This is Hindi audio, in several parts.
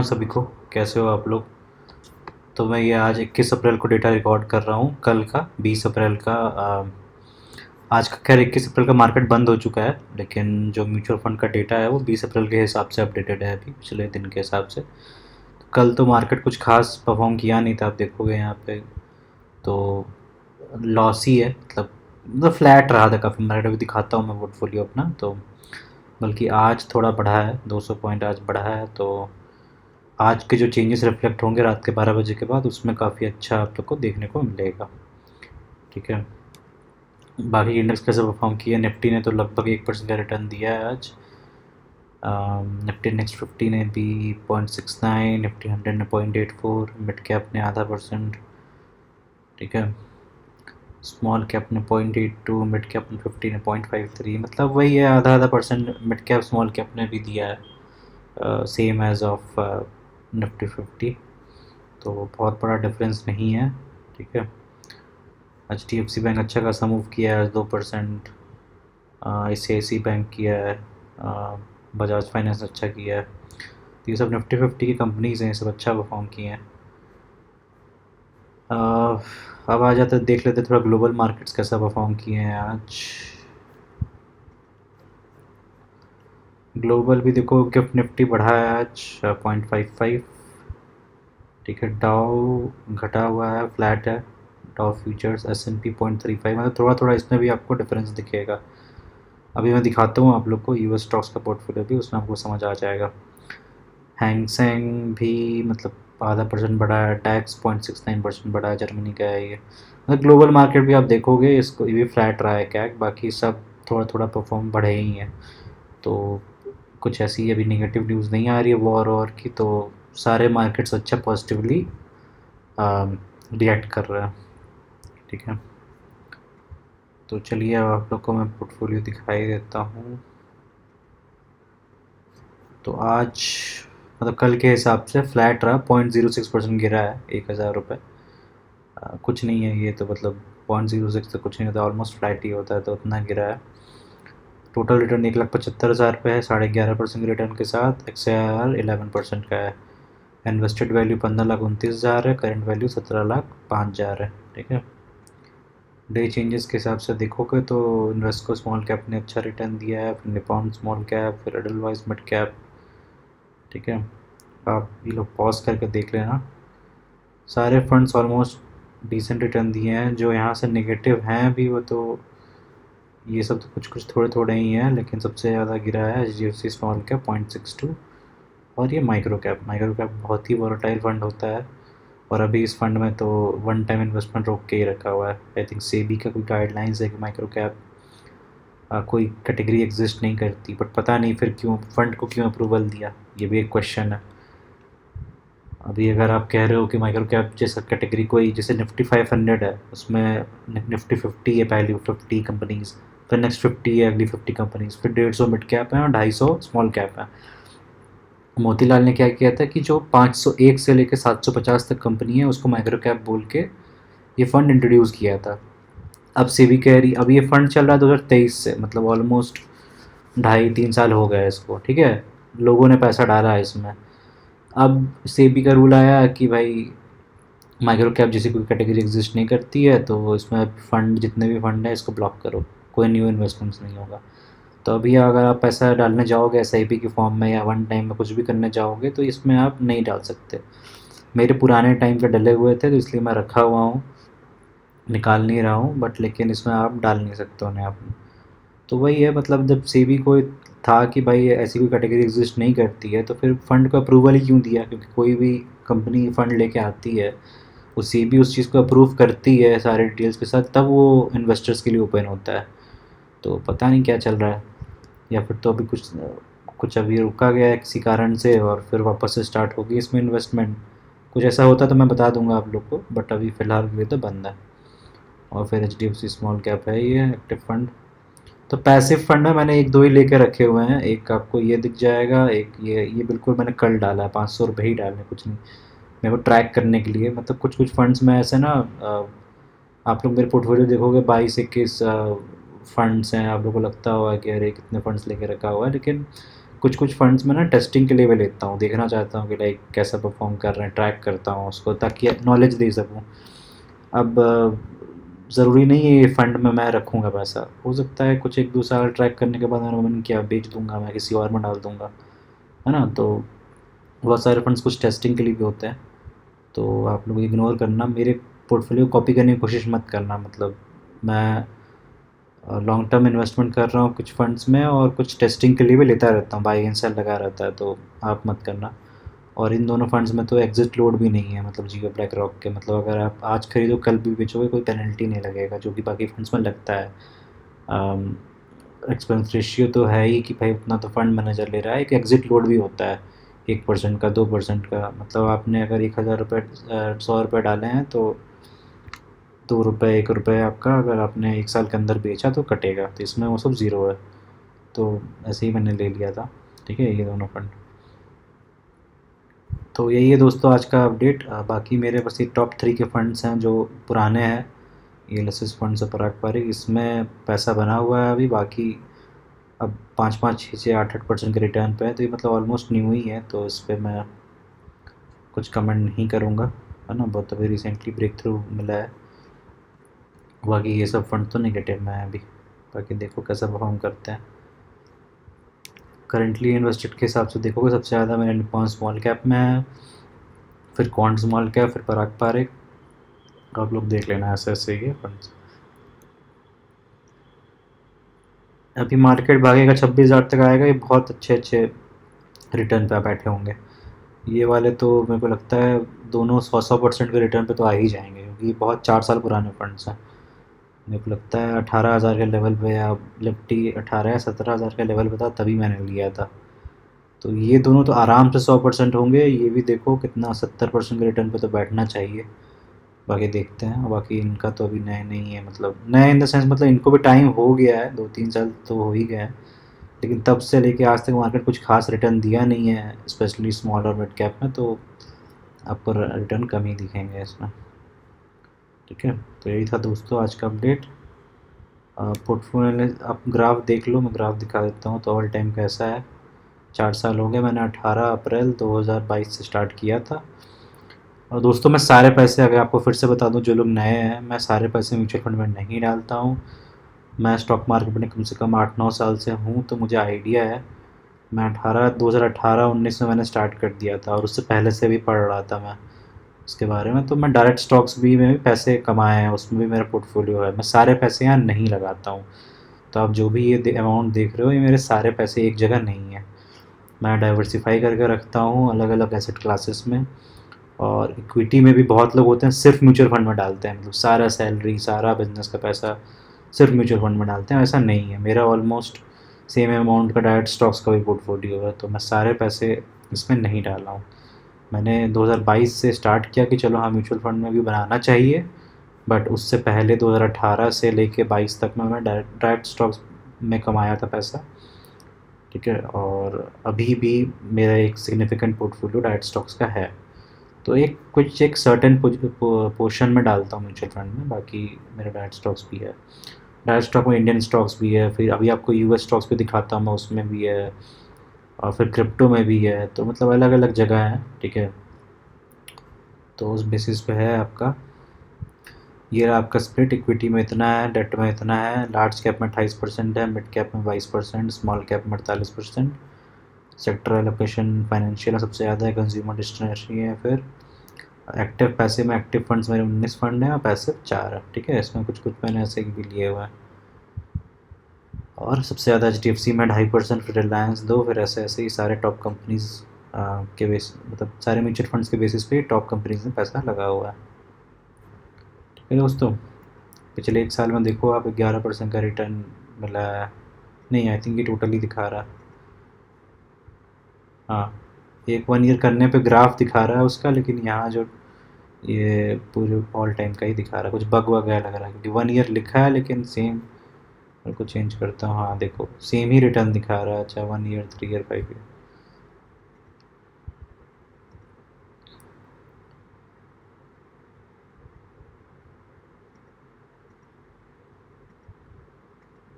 सभी को कैसे हो आप लोग। तो मैं ये आज 21 अप्रैल को डेटा रिकॉर्ड कर रहा हूँ, कल का 20 अप्रैल का। आज का खैर 21 अप्रैल का मार्केट बंद हो चुका है, लेकिन जो म्यूचुअल फंड का डेटा है वो 20 अप्रैल के हिसाब से अपडेटेड है, अभी पिछले दिन के हिसाब से। तो कल तो मार्केट कुछ खास परफॉर्म किया नहीं था, आप देखोगे यहाँ पे तो लॉस ही है। मतलब फ्लैट रहा था काफ़ी मार्केट। अभी दिखाता हूँ मैं पोर्टफोलियो अपना, तो बल्कि आज थोड़ा बढ़ा है, 200 पॉइंट आज बढ़ा है। तो आज के जो चेंजेस रिफ्लेक्ट होंगे रात के 12 बजे के बाद, उसमें काफ़ी अच्छा आप लोग को देखने को मिलेगा। ठीक है, बाकी इंडेक्स कैसे परफॉर्म किया। निफ्टी ने तो लगभग 1% का रिटर्न दिया है आज। निफ्टी नेक्स्ट 50 ने भी 0.69, निफ्टी 100 ने 0.84, मिड कैप ने ½ %। ठीक है, स्मॉल कैप ने 0.82, मिड कैप ने 50 ने 0.53, मतलब वही है, आधा आधा percent mid cap small cap ने भी दिया है, सेम एज ऑफ निफ्टी 50। तो बहुत बड़ा डिफरेंस नहीं है। ठीक है, H D F C bank अच्छा खासा मूव किया है, 2%। आई सी आई सी बैंक किया है, बजाज फाइनेंस अच्छा किया है। तो ये सब निफ्टी 50 की कंपनीज हैं, ये सब अच्छा परफॉर्म किए हैं। अब आ जाते देख लेते थोड़ा ग्लोबल मार्केट्स कैसा परफॉर्म किए हैं आज। ग्लोबल भी देखो, गिफ्ट निफ्टी बढ़ा है आज 0.55। ठीक है, डाउ घटा हुआ है, फ्लैट है। Dow futures S N P 0.35, मतलब थोड़ा थोड़ा इसमें भी आपको डिफरेंस दिखेगा। अभी मैं दिखाता हूँ आप लोग को यूएस स्टॉक्स का पोर्टफोलियो भी, उसमें आपको समझ आ जाएगा। हैंगसेंग भी मतलब ½ % बढ़ा है, टैक्स 0.69% बढ़ा है, जर्मनी का है ये। मतलब ग्लोबल मार्केट भी आप देखोगे, इसको ये भी फ्लैट रहा है कैक, बाकी सब थोड़ा थोड़ा परफॉर्म बढ़े ही हैं। तो कुछ ऐसी अभी नेगेटिव न्यूज़ नहीं आ रही है वॉर की, तो सारे मार्केट्स अच्छा पॉजिटिवली रिएक्ट कर रहे हैं। ठीक है, तो चलिए अब आप लोग को मैं पोर्टफोलियो दिखाई देता हूँ। तो आज मतलब कल के हिसाब से फ्लैट रहा, 0.06% गिरा है, 1000 रुपये। कुछ नहीं है ये तो, मतलब 0.06 तो कुछ नहीं होता, ऑलमोस्ट फ्लैट ही होता है, तो उतना गिरा है। टोटल रिटर्न 1,75,000 रुपये है, 11.5% रिटर्न के साथ। एक्स आई आर 11% का है। इन्वेस्टेड वैल्यू 15,29,000 है, करेंट वैल्यू 17,05,000 है। ठीक है, डे चेंजेस के हिसाब से देखोगे तो इन्वेस्को स्मॉल कैप ने अच्छा रिटर्न दिया है, फिर निपॉन स्मॉल कैप, फिर एडलवाइज मिड कैप। ठीक है, आप ये लोग पॉज करके देख लेना। सारे फंड्स ऑलमोस्ट डिसेंट रिटर्न दिए हैं। जो यहाँ से नेगेटिव हैं भी, वो तो ये सब तो कुछ कुछ थोड़े थोड़े ही हैं, लेकिन सबसे ज़्यादा गिरा है H D F C small cap 0.62। और ये माइक्रो कैप बहुत ही वोलेटाइल फंड होता है, और अभी इस फंड में तो वन टाइम इन्वेस्टमेंट रोक के ही रखा हुआ है। आई थिंक सेबी का कोई गाइडलाइंस है कि माइक्रो कैप कोई कैटेगरी एग्जिस्ट नहीं करती, बट पता नहीं फिर क्यों फंड को क्यों अप्रूवल दिया, ये भी एक क्वेश्चन है। अभी अगर आप कह रहे हो कि माइक्रो कैप जैसा कैटेगरी कोई, जैसे निफ्टी 500 है, उसमें निफ्टी 50 है, पहली 50 कंपनीज, फिर नेक्स्ट 50 है, अगली 50 कंपनीज, फिर 150 मिड कैप है और 250 स्मॉल कैप है। मोतीलाल ने क्या किया था कि जो 501 से लेकर 750 तक कंपनी है, उसको माइक्रो कैप बोल के ये फंड इंट्रोड्यूस किया था। अब सेबी कह रही, अब ये फंड चल रहा है 2023 से, मतलब ऑलमोस्ट 2.5-3 साल हो गए इसको। ठीक है, लोगों ने पैसा डाला है इसमें। अब सेबी का रूल आया कि भाई माइक्रो कैप जैसी कोई कैटेगरी एग्जिस्ट नहीं करती है, तो इसमें फ़ंड जितने भी फ़ंड हैं इसको ब्लॉक करो, कोई न्यू इन्वेस्टमेंट्स नहीं होगा। तो अभी अगर आप पैसा डालने जाओगे एस आई पी के फॉर्म में या वन टाइम में कुछ भी करने जाओगे, तो इसमें आप नहीं डाल सकते। मेरे पुराने टाइम पे डले हुए थे, तो इसलिए मैं रखा हुआ हूँ, निकाल नहीं रहा हूँ, बट लेकिन इसमें आप डाल नहीं सकते उन्हें आप। तो वही है, मतलब जब सेबी को था कि भाई ऐसी कोई कैटेगरी एग्जिस्ट नहीं करती है, तो फिर फंड को अप्रूवल ही क्यों दिया, क्योंकि कोई भी कंपनी फंड लेके आती है, वो सेबी उस चीज़ को अप्रूव करती है सारे डिटेल्स के साथ, तब वो इन्वेस्टर्स के लिए ओपन होता है। तो पता नहीं क्या चल रहा है, या फिर तो अभी कुछ कुछ अभी रुका गया है किसी कारण से, और फिर वापस से स्टार्ट होगी इसमें इन्वेस्टमेंट। कुछ ऐसा होता तो मैं बता दूंगा आप लोग को, बट अभी फ़िलहाल के लिए तो बंद है। और फिर H D F C small cap है ये एक्टिव फंड। तो पैसिव फंड में मैंने एक दो ही लेके रखे हुए हैं, एक आपको ये दिख जाएगा, एक ये बिल्कुल मैंने कल डाला है, 500 रुपये ही डालने, कुछ नहीं, मेरे को ट्रैक करने के लिए। मतलब कुछ कुछ फंड्स में ऐसे ना, आप लोग मेरे पोर्टफोलियो देखोगे 22-21 फंड्स हैं, आप लोगों को लगता होगा कि अरे कितने फंड्स लेके रखा हुआ है, लेकिन कुछ कुछ फंड्स में ना टेस्टिंग के लिए भी लेता हूँ, देखना चाहता हूँ कि लाइक कैसा परफॉर्म कर रहे हैं, ट्रैक करता हूँ उसको ताकि नॉलेज दे सकूँ। अब ज़रूरी नहीं है ये फंड में मैं रखूँगा पैसा, हो सकता है कुछ 1-2 साल ट्रैक करने के बाद मेरा मन किया बेच दूँगा, मैं किसी और में डाल दूँगा, है ना? तो बहुत सारे फंड्स कुछ टेस्टिंग के लिए भी होते हैं, तो आप लोग इग्नोर करना, मेरे पोर्टफोलियो कॉपी करने की कोशिश मत करना। मतलब मैं लॉन्ग टर्म इन्वेस्टमेंट कर रहा हूँ कुछ फंड्स में और कुछ टेस्टिंग के लिए भी लेता रहता हूँ, बाई एंड सेल लगा रहता है, तो आप मत करना। और इन दोनों फंड्स में तो एग्जिट लोड भी नहीं है, मतलब जियो ब्लैक रॉक के, मतलब अगर आप आज खरीदो कल भी बेचोगे कोई पेनल्टी नहीं लगेगा, जो कि बाकी फंड्स में लगता है। एक्सपेंस रेशियो तो है ही कि भाई उतना तो फंड मैनेजर ले रहा है, एक एग्जिट लोड भी होता है 1% का, 2% का। मतलब आपने अगर 1000 रुपये 100 रुपये डाले हैं तो 2 रुपये 1 रुपये आपका अगर आपने 1 साल के अंदर बेचा तो कटेगा, तो इसमें वो सब ज़ीरो है। तो ऐसे ही मैंने ले लिया था, ठीक है, ये दोनों फंड। तो यही है दोस्तों आज का अपडेट। बाकी मेरे पास ये टॉप 3 के फंड्स हैं जो पुराने हैं, ये एलिसिस फंड्स और पराग पारिक, इसमें पैसा बना हुआ है अभी। बाकी अब 5-5 6-6 8-8% के रिटर्न पे है, तो ये मतलब ऑलमोस्ट न्यू ही है, तो इस पर मैं कुछ कमेंट नहीं करूँगा, है ना? बहुत अभी रिसेंटली ब्रेक थ्रू मिला है। बाकी ये सब फंड तो नेगेटिव में है अभी, बाकी देखो कैसा परफॉर्म करते हैं। करंटली इन्वेस्टेड के हिसाब से देखोगे सबसे ज़्यादा मेरा निप्पॉन स्मॉल कैप में है, फिर क्वांट स्मॉल कैप, फिर पराग पारिक। आप लोग देख लेना ऐसे ऐसे ये फंड्स। अभी मार्केट भागेगा 26,000 तक आएगा, ये बहुत अच्छे अच्छे रिटर्न पे बैठे होंगे। ये वाले तो मेरे को लगता है दोनों 100% के रिटर्न पे तो आ ही जाएंगे, क्योंकि ये बहुत 4 साल पुराने फंड्स हैं। मेरे को लगता है 18,000 के लेवल पे या निफ्टी 18 या 17,000 का लेवल पे था तभी मैंने लिया था। तो ये दोनों तो आराम से 100% होंगे, ये भी देखो कितना 70% के रिटर्न पे तो बैठना चाहिए। बाकी देखते हैं, बाकी इनका तो अभी नए नहीं है, मतलब नए इन द सेंस मतलब इनको भी टाइम हो गया है, 2-3 साल तो हो ही गए हैं, लेकिन तब से लेके आज तक मार्केट कुछ खास रिटर्न दिया नहीं है, स्पेशली स्मॉल और मिड कैप में, तो आपको रिटर्न कम ही दिखेंगे इसमें, ठीक है। तो यही था दोस्तों आज का अपडेट। पोर्टफोलियो आप ग्राफ देख लो, मैं ग्राफ दिखा देता हूँ तो ऑल टाइम कैसा है। 4 साल हो गए, मैंने 18 अप्रैल 2022 से स्टार्ट किया था। और दोस्तों मैं सारे पैसे, अगर आपको फिर से बता दूं जो लोग नए हैं, मैं सारे पैसे म्यूचुअल फंड में नहीं डालता हूँ। मैं स्टॉक मार्केट में कम से कम 8-9 साल से हूँ, तो मुझे आइडिया है। मैं 2018-19 में मैंने स्टार्ट कर दिया था, और उससे पहले से भी पढ़ रहा था मैं उसके बारे में। तो मैं डायरेक्ट स्टॉक्स भी में भी पैसे कमाए हैं, उसमें भी मेरा पोर्टफोलियो है। मैं सारे पैसे यहाँ नहीं लगाता हूँ, तो आप जो भी ये अमाउंट देख रहे हो ये मेरे सारे पैसे एक जगह नहीं है। मैं डाइवर्सिफाई करके रखता हूँ अलग अलग एसेट क्लासेस में। और इक्विटी में भी बहुत लोग होते हैं सिर्फ म्यूचुअल फंड में डालते हैं, मतलब सारा सैलरी सारा बिजनेस का पैसा सिर्फ म्यूचुअल फंड में डालते हैं, ऐसा नहीं है। मेरा ऑलमोस्ट सेम अमाउंट का डायरेक्ट स्टॉक्स का भी पोर्टफोलियो है, तो मैं सारे पैसे इसमें नहीं डाला हूँ। मैंने 2022 से स्टार्ट किया कि चलो हाँ म्यूचुअल फंड में भी बनाना चाहिए, बट उससे पहले 2018 से लेके 22 तक में मैं डायरेक्ट स्टॉक्स में कमाया था पैसा, ठीक है। और अभी भी मेरा एक सिग्निफिकेंट पोर्टफोलियो डायरेक्ट स्टॉक्स का है। तो एक सर्टेन पोर्शन में डालता हूँ म्यूचुअल फंड में, बाकी मेरा डायरेक्ट स्टॉक्स भी है। डायरेक्ट स्टॉक में इंडियन स्टॉक्स भी है, फिर अभी आपको यूएस स्टॉक्स भी दिखाता हूँ मैं, उसमें भी है, और फिर क्रिप्टो में भी है, तो मतलब अलग अलग जगह है, ठीक है। तो उस बेसिस पे है आपका। ये रहा आपका स्प्लिट, इक्विटी में इतना है, डेट में इतना है, लार्ज कैप में 28% है, मिड कैप में 22%, स्मॉल कैप में 48%। सेक्टर एलोकेशन फाइनेंशियल में सबसे ज़्यादा है, कंज्यूमर डिस्क्रिशनरी है, फिर एक्टिव पैसे में एक्टिव फंड्स मेरे 19 फंड हैं और पैसिव 4 है, ठीक है। इसमें कुछ कुछ मैंने ऐसे भी लिए हुए हैं। और सबसे ज़्यादा HDFC में 2.5%, फिर रिलायंस 2, फिर ऐसे ऐसे ही सारे टॉप कंपनीज के बेस, मतलब सारे म्यूचुअल फंड्स के बेसिस पे टॉप कंपनीज में पैसा लगा हुआ है, ठीक है दोस्तों। पिछले 1 साल में देखो आप 11% का रिटर्न मिला है, नहीं आई थिंक ये टोटली दिखा रहा है, हाँ एक 1 ईयर करने पे ग्राफ दिखा रहा है उसका, लेकिन यहाँ जो ये पूरे ऑल टाइम का ही दिखा रहा है, कुछ बग वगैरह लग रहा है क्योंकि 1 ईयर लिखा है लेकिन सेम। मेरे को चेंज करता हूँ, हाँ देखो सेम ही रिटर्न दिखा रहा है। अच्छा 1 ईयर 3 ईयर 5 ईयर,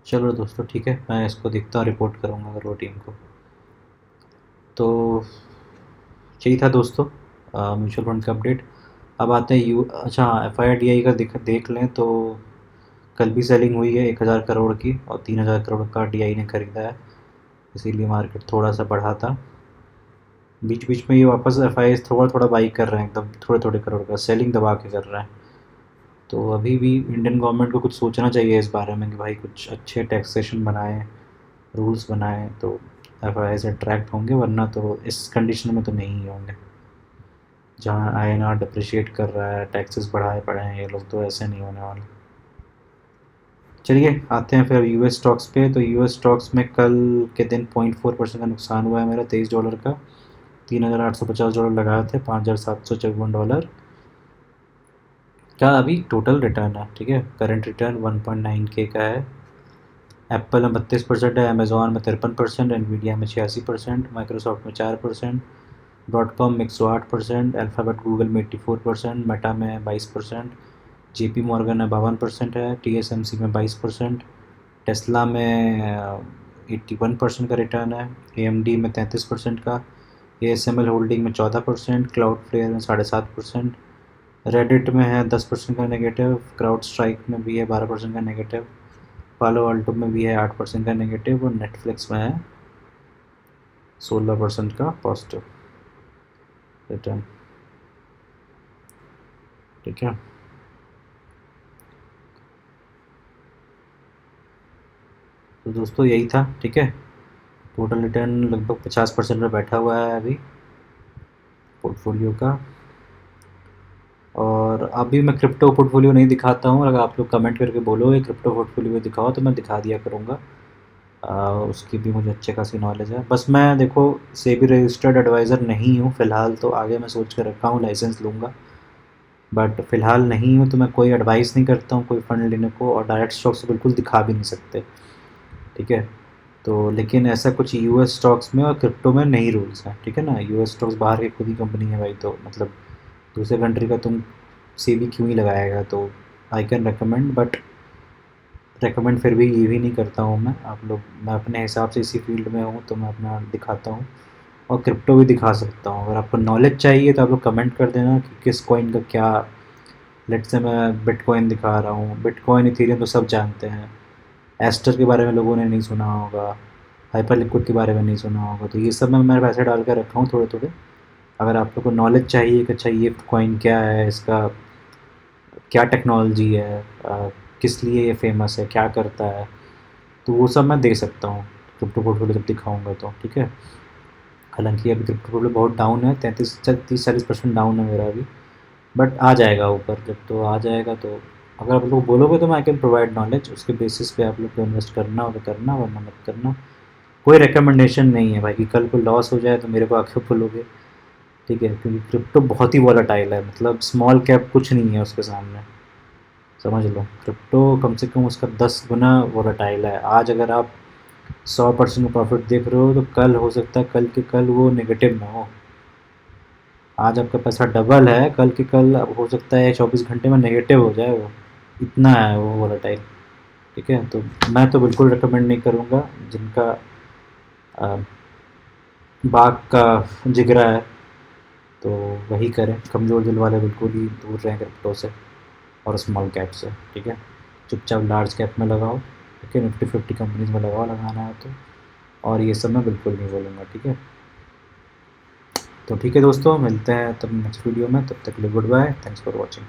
चलो दोस्तों ठीक है, मैं इसको देखता हूँ, रिपोर्ट करूँगा अगर वो टीम को। यही था दोस्तों म्यूचुअल फंड का अपडेट। अब आते हैं अच्छा FIDI का देख लें तो कल भी सेलिंग हुई है 1000 करोड़ की, और 3000 करोड़ का DI ने खरीदा है, इसीलिए मार्केट थोड़ा सा बढ़ा था। बीच बीच में ये वापस FIs थोड़ा थोड़ा बाई कर रहे हैं, एकदम थोड़े थोड़े करोड़ का सेलिंग दबा के कर रहे हैं। तो अभी भी इंडियन गवर्नमेंट को कुछ सोचना चाहिए इस बारे में कि भाई कुछ अच्छे टैक्सेशन बनाएं, रूल्स बनाएं, तो FIs अट्रैक्ट होंगे, वरना तो इस कंडीशन में तो नहीं होंगे। जहाँ INR डिप्रिशिएट कर रहा है, टैक्सेस बढ़ाए पड़े हैं ये लोग, तो ऐसे नहीं होने वाले। चलिए आते हैं फिर US स्टॉक्स पे। तो US स्टॉक्स में कल के दिन 0.4% का नुकसान हुआ है मेरा, $23 का। $3,850 लगाए थे, $5,754 का अभी टोटल रिटर्न है। ठीक है, करंट रिटर्न 1.9K का है। एप्पल में 32% है, अमेजोन में 53%, एनवीडिया में 86%, माइक्रोसॉफ्ट में 4%, .com में 108%, अल्फ़ाबेट गूगल में 84%, मेटा में 22%, JP मॉर्गन में 52% है, TSMC में 22%, टेस्ला में 81% का रिटर्न है, AMD में 33% का, ASML होल्डिंग में 14%, क्लाउडफ्लेयर में 7.5%, रेडिट में है 10% का नेगेटिव, क्राउड स्ट्राइक में भी है 12% का नेगेटिव, पालो अल्टो में भी है 8% का नेगेटिव, और नेटफ्लिक्स में है 16% का पॉजिटिव रिटर्न। ठीक है, तो दोस्तों यही था। ठीक है, टोटल रिटर्न लगभग 50% में बैठा हुआ है अभी पोर्टफोलियो का। और अभी मैं क्रिप्टो पोर्टफोलियो नहीं दिखाता हूँ, अगर आप लोग कमेंट करके बोलोगे क्रिप्टो पोर्टफोलियो दिखाओ तो मैं दिखा दिया करूँगा। उसकी भी मुझे अच्छे खासी नॉलेज है। बस मैं देखो सेबी रजिस्टर्ड एडवाइज़र नहीं हूँ फ़िलहाल, तो आगे मैं सोच कर रखा हूँ लाइसेंस लूँगा, बट फ़िलहाल नहीं हूँ, तो मैं कोई एडवाइस नहीं करता हूँ कोई फ़ंड लेने को, और डायरेक्ट स्टॉक्स तो बिल्कुल दिखा भी नहीं सकते। ठीक है, तो लेकिन ऐसा कुछ US स्टॉक्स में और क्रिप्टो में नहीं रूल्स हैं। ठीक है ना, US स्टॉक्स बाहर की खुद ही कंपनी है भाई, तो मतलब दूसरे कंट्री का तुम सेबी क्यों ही लगाएगा। तो I can recommend, but recommend फिर भी ये भी नहीं करता हूँ मैं। आप लोग, मैं अपने हिसाब से इसी फील्ड में हूँ तो मैं अपना दिखाता हूँ, और क्रिप्टो भी दिखा सकता हूँ। अगर आपको नॉलेज चाहिए तो आप लोग कमेंट कर देना कि किस कॉइन का क्या। लेट्स से मैं बिटकॉइन दिखा रहा हूँ, बिटकॉइन इथेरियम तो सब जानते हैं, एस्टर के बारे में लोगों ने नहीं सुना होगा, हाइपर लिक्विड के बारे में नहीं सुना होगा, तो ये सब मैं पैसे डाल कर रखा हूँ थोड़े थोड़े। अगर आप लोग को नॉलेज चाहिए कि अच्छा ये कॉइन क्या है, इसका क्या टेक्नोलॉजी है, किस लिए ये फेमस है, क्या करता है, तो वो सब मैं दे सकता हूँ क्रिप्टो पोर्टफोलियो जब दिखाऊंगा तो। ठीक है, हालांकि अभी क्रिप्टो पोर्टफोलियो बहुत डाउन है, 30-40% डाउन है मेरा अभी, बट आ जाएगा ऊपर। जब तो आ जाएगा तो अगर आप लोग बोलोगे तो मैं आई कैन प्रोवाइड नॉलेज, उसके बेसिस पे आप लोग को इन्वेस्ट करना हो तो करना, वरना मत करना। कोई रिकमेंडेशन नहीं है भाई कि कल को लॉस हो जाए तो मेरे को आके बोलोगे। ठीक है, क्योंकि क्रिप्टो बहुत ही वॉलेटाइल है, मतलब स्मॉल कैप कुछ नहीं है उसके सामने, समझ लो। क्रिप्टो कम से कम उसका 10 गुना वॉलेटाइल है। आज अगर आप 100% का प्रॉफिट देख रहे हो, तो कल हो सकता है कल के कल वो नेगेटिव ना हो। आज आपका पैसा डबल है, कल के कल अब हो सकता है 24 घंटे में नेगेटिव हो जाए वो, इतना है वो वॉलेटाइल। ठीक है, तो मैं तो बिल्कुल रिकमेंड नहीं करूँगा। जिनका आ, बाघ का जिगरा है तो वही करें, कमज़ोर दिल वाले बिल्कुल ही दूर रहें क्रिप्टो से और स्मॉल कैप से। ठीक है, चुपचाप लार्ज कैप में लगाओ। ठीक है, निफ्टी 50 कंपनीज में लगाओ, लगाना है तो। और ये सब मैं बिल्कुल नहीं बोलूँगा। ठीक है, तो ठीक है दोस्तों, मिलते हैं तब नेक्स्ट वीडियो में, तब तक के लिए goodbye, thanks for watching.